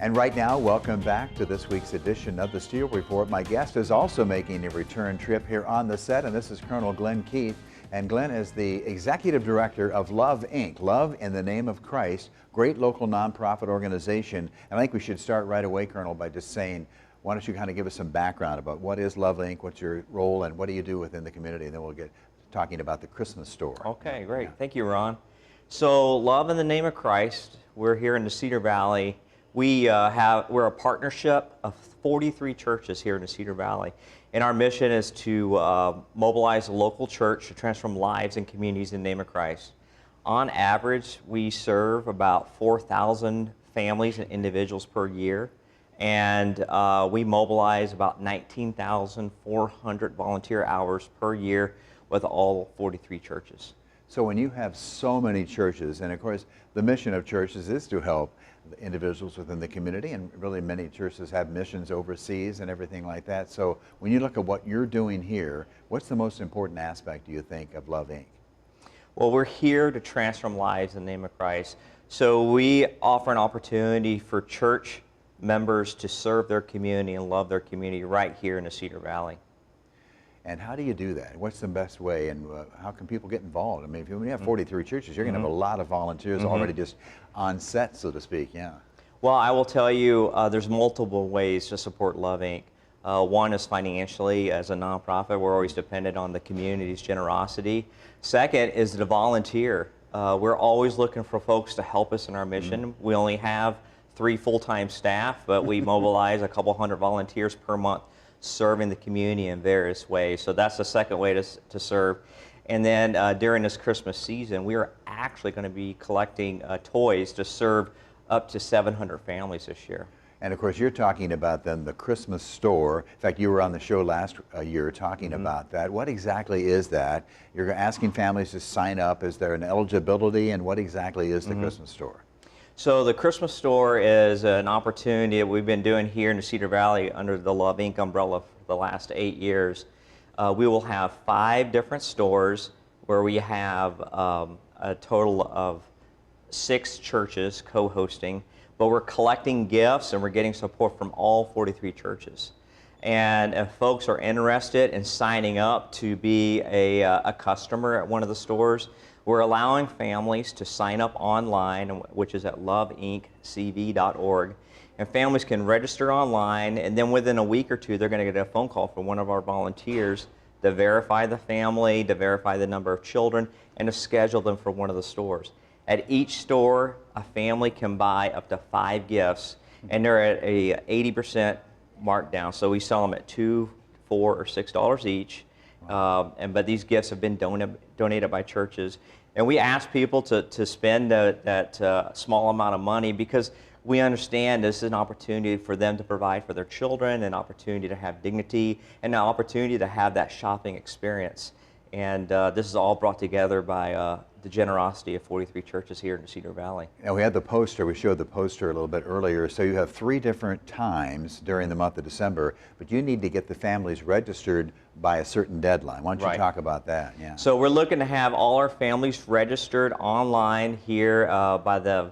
And right now, welcome back to this week's edition of the Steel Report. My guest is also making a return trip here on the set, and this is Colonel Glenn Keith. And Glenn is the Executive Director of Love, Inc. Love in the Name of Christ, great local nonprofit organization. And I think we should start right away, Colonel, by just saying, why don't you kind of give us some background about what is Love, Inc., what's your role, and what do you do within the community? And then we'll get talking about the Christmas store. Okay, great. Yeah. Thank you, Ron. So, Love in the Name of Christ, we're here in the Cedar Valley. We're a partnership of 43 churches here in the Cedar Valley. And our mission is to mobilize a local church to transform lives and communities in the name of Christ. On average, we serve about 4,000 families and individuals per year. And we mobilize about 19,400 volunteer hours per year with all 43 churches. So when you have so many churches, and of course the mission of churches is to help individuals within the community, and really many churches have missions overseas and everything like that. So when you look at what you're doing here, what's the most important aspect, do you think, of Love, Inc.? Well, we're here to transform lives in the name of Christ. So we offer an opportunity for church members to serve their community and love their community right here in the Cedar Valley. And how do you do that? What's the best way, and how can people get involved? I mean, when you have 43 churches, you're going to have a lot of volunteers already just on set, so to speak, yeah. Well, I will tell you, there's multiple ways to support Love, Inc. One is financially. As a nonprofit, we're always dependent on the community's generosity. Second is to volunteer. We're always looking for folks to help us in our mission. We only have 3 full-time staff, but we mobilize a couple hundred volunteers per month serving the community in various ways. So that's the second way to serve. And then during this Christmas season, we are actually going to be collecting toys to serve up to 700 families this year. And of course, you're talking about then the Christmas store. In fact, you were on the show last year talking about that. What exactly is that? You're asking families to sign up. Is there an eligibility, and what exactly is the Christmas store? So the Christmas store is an opportunity that we've been doing here in the Cedar Valley under the Love, Inc. umbrella for the last 8 years. We will have 5 different stores where we have a total of 6 churches co-hosting, but we're collecting gifts and we're getting support from all 43 churches. And if folks are interested in signing up to be a customer at one of the stores, we're allowing families to sign up online, which is at loveincv.org. And families can register online, and then within a week or two, they're going to get a phone call from one of our volunteers to verify the family, to verify the number of children, and to schedule them for one of the stores. At each store, a family can buy up to 5 gifts, and they're at a 80% markdown. So we sell them at $2, $4, or $6 each. But these gifts have been donated by churches. And we ask people to spend that small amount of money because we understand this is an opportunity for them to provide for their children, an opportunity to have dignity, and an opportunity to have that shopping experience. And this is all brought together by the generosity of 43 churches here in the Cedar Valley. Now we had the poster, we showed the poster a little bit earlier, so you have 3 different times during the month of December, but you need to get the families registered by a certain deadline. Why don't you talk about that? Yeah. So we're looking to have all our families registered online here by the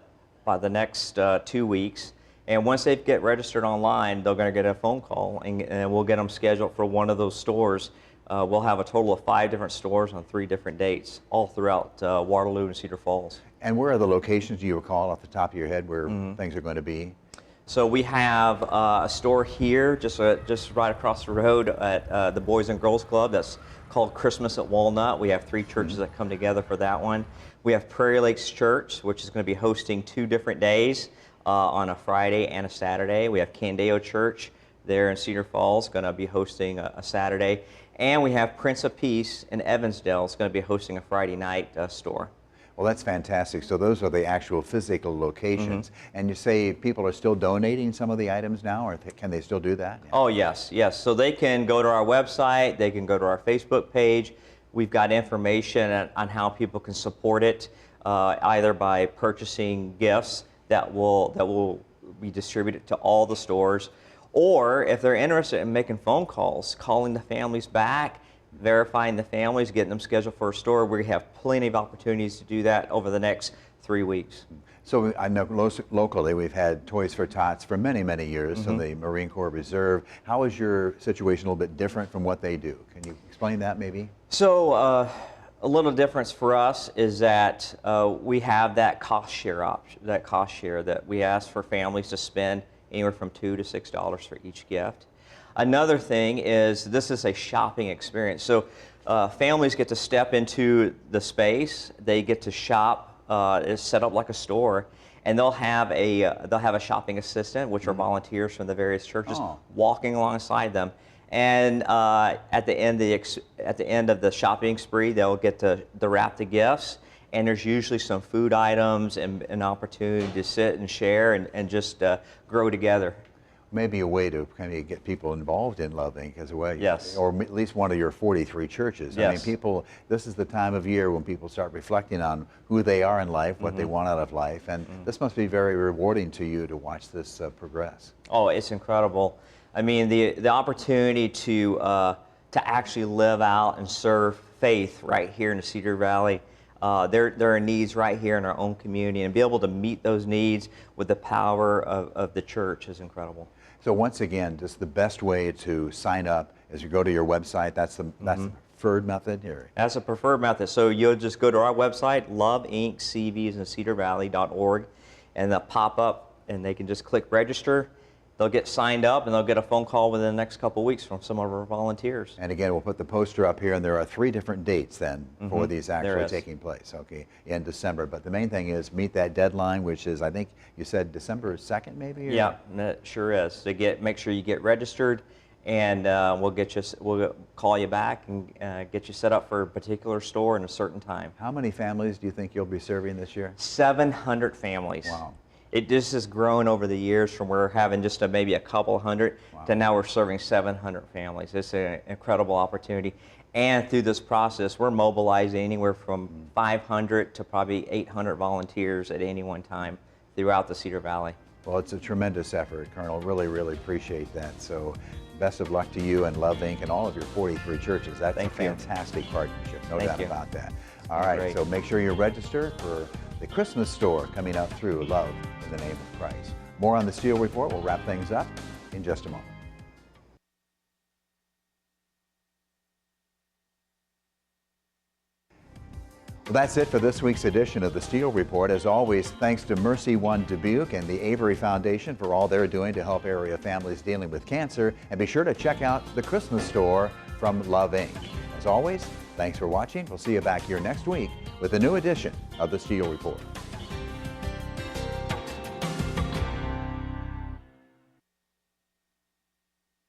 next 2 weeks. And once they get registered online, they're going to get a phone call, and we'll get them scheduled for one of those stores. We'll have a total of 5 different stores on 3 different dates, all throughout Waterloo and Cedar Falls. And where are the locations, do you recall off the top of your head, where things are going to be? So we have a store here, just right across the road at the Boys and Girls Club. That's called Christmas at Walnut. We have 3 churches that come together for that one. We have Prairie Lakes Church, which is going to be hosting 2 different days on a Friday and a Saturday. We have Candeo Church there in Cedar Falls, going to be hosting a Saturday. And we have Prince of Peace in Evansdale. It's going to be hosting a Friday night store. Well, that's fantastic. So those are the actual physical locations. And you say people are still donating some of the items now, or can they still do that? Yeah. Oh, yes, yes. So they can go to our website. They can go to our Facebook page. We've got information on how people can support it, either by purchasing gifts that will be distributed to all the stores, or if they're interested in making phone calls, calling the families back, verifying the families, getting them scheduled for a store. We have plenty of opportunities to do that over the next 3 weeks. So I know locally we've had Toys for Tots for many, many years from the Marine Corps Reserve. How is your situation a little bit different from what they do? Can you explain that maybe? So a little difference for us is that we have that cost share option, that we ask for families to spend anywhere from $2 to $6 for each gift. Another thing is this is a shopping experience. So families get to step into the space, they get to shop. It's set up like a store, and they'll have a shopping assistant, which are volunteers from the various churches, walking alongside them. And at the end of the shopping spree, they'll get to wrap the gifts. And there's usually some food items and an opportunity to sit and share and just grow together. Maybe a way to kind of get people involved in Love Inc. as a way. Yes. Or at least one of your 43 churches. Yes. I mean, people, this is the time of year when people start reflecting on who they are in life, what they want out of life, and this must be very rewarding to you to watch this progress. Oh, it's incredible. I mean, the opportunity to actually live out and serve faith right here in the Cedar Valley. There are needs right here in our own community, and be able to meet those needs with the power of the church is incredible. So once again, just the best way to sign up is you go to your website. That's the preferred method here. That's a preferred method. So you'll just go to our website, loveincv.org, and they'll pop up, and they can just click register. They'll get signed up, and they'll get a phone call within the next couple of weeks from some of our volunteers. And again, we'll put the poster up here, and there are 3 different dates then for these actually taking place, okay, in December. But the main thing is meet that deadline, which is, I think you said December 2nd maybe? Or? Yeah, that sure is. So make sure you get registered, and we'll call you back and get you set up for a particular store in a certain time. How many families do you think you'll be serving this year? 700 families. Wow. It just has grown over the years from we're having just maybe a couple hundred to now we're serving 700 families. It's an incredible opportunity. And through this process, we're mobilizing anywhere from 500 to probably 800 volunteers at any one time throughout the Cedar Valley. Well, it's a tremendous effort, Colonel. Really, really appreciate that. So best of luck to you and Love Inc. and all of your 43 churches. That's a fantastic partnership, no doubt about that. All right, so make sure you register for the Christmas store coming up through Love in the Name of Christ. More on the Steele Report. We'll wrap things up in just a moment. Well, that's it for this week's edition of the Steele Report. As always, thanks to Mercy One Dubuque and the Avery Foundation for all they're doing to help area families dealing with cancer. And be sure to check out the Christmas store from Love Inc. As always, thanks for watching. We'll see you back here next week with a new edition of the Steele Report.